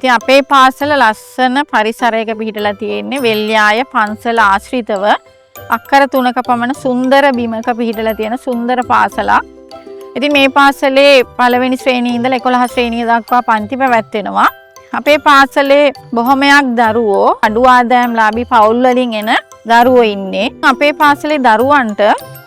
ඉතින් අපේ පාසල ලස්සන පරිසරයක පිහිටලා තියෙන්නේ වෙල්යාය පන්සල ආශ්‍රිතව අක්කර 3ක පමණ සුන්දර බිමක පිහිටලා තියෙන සුන්දර පාසලක්. ඉතින් මේ පාසලේ පළවෙනි ශ්‍රේණියේ ඉඳලා 11 ශ්‍රේණිය දක්වා පන්ති පැවැත්වෙනවා. අපේ පාසලේ බොහොමයක් දරුවෝ අඩු ආදායම්ලාභී පවුල් වලින් එන දරුවෝ ඉන්නේ. අපේ පාසලේ දරුවන්ට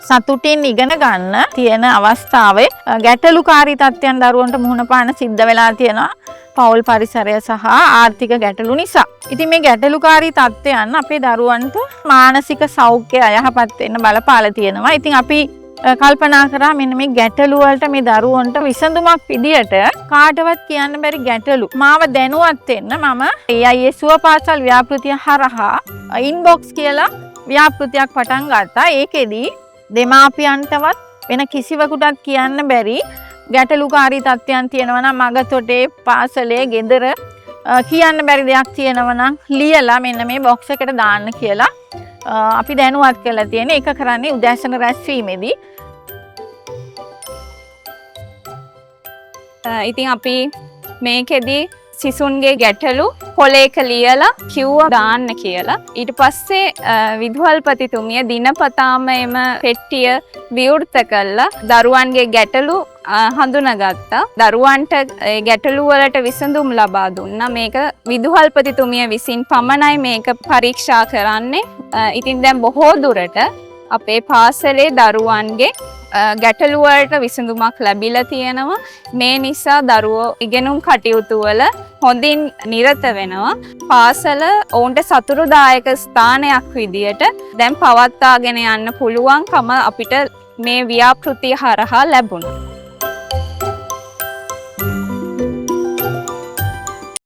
සතුටින් ඉගෙන ගන්න තියෙන අවස්ථාවේ ගැටලුකාරී තත්ත්වයන් දරුවන්ට මුහුණ පාන්න සිද්ධ වෙලා තියෙනවා. පවුල් පරිසරය සහ ආර්ථික ගැටලු නිසා. ඉතින් මේ ගැටලුකාරී තත්ත්වයන් අපේ දරුවන්ට මානසික සෞඛ්‍ය අයහපත් වෙන්න බලපාලා තියෙනවා. ඉතින් අපි කල්පනා කරා මෙන්න මේ ගැටලු වලට මේ දරුවන්ට විසඳුමක් විදියට කාටවත් කියන්න බැරි ගැටලු මාව දැනුවත් වෙන්න මම AIS සුවපාසල් ව්‍යාපෘතිය හරහා ඉන්බොක්ස් කියලා ව්‍යාපෘතියක් පටන් ගත්තා. ඒකෙදි දෙමාපියන්ටවත් වෙන කිසිවෙකුටත් කියන්න බැරි ගැටලුකාරී තත්ත්වයන් තියෙනවා නම් මගතොටේ පාසලේ ගෙදර කියන්න බැරි දෙයක් තියෙනවා නම් ලියලා මෙන්න මේ බොක්ස් එකට දාන්න කියලා අපි දැනුවත් කරලා තියෙන එක කරන්නේ උදෑසන රැස්වීමේදී. ඉතින් අපි මේකෙදි සිසුන්ගේ ගැටලු කොලේක ලියලා කිව්වා දාන්න කියලා. ඊට පස්සේ විදුහල්පතිතුමිය දිනපතාම එම පෙට්ටිය විවෘත කළා දරුවන්ගේ ගැටලු හඳුනාගත්තා. දරුවන්ට ගැටලු වලට විසඳුම් ලබා දුන්නා. මේක විදුහල්පතිතුමිය විසින් පමණයි මේක පරීක්ෂා කරන්නේ. ඉතින් දැන් බොහෝ දුරට අපේ පාසලේ දරුවන්ගේ ගැටලු වලට විසඳුමක් ලැබිලා තියෙනවා. මේ නිසා දරුවෝ ඉගෙනුම් කටයුතු වල හොඳින් නිරත වෙනවා. පාසල ඔවුන්ට සතුටුදායක ස්ථානයක් විදියට දැන් පවත්වාගෙන යන්න පුළුවන්කම අපිට මේ ව්‍යාපෘතිය හරහා ලැබුණා.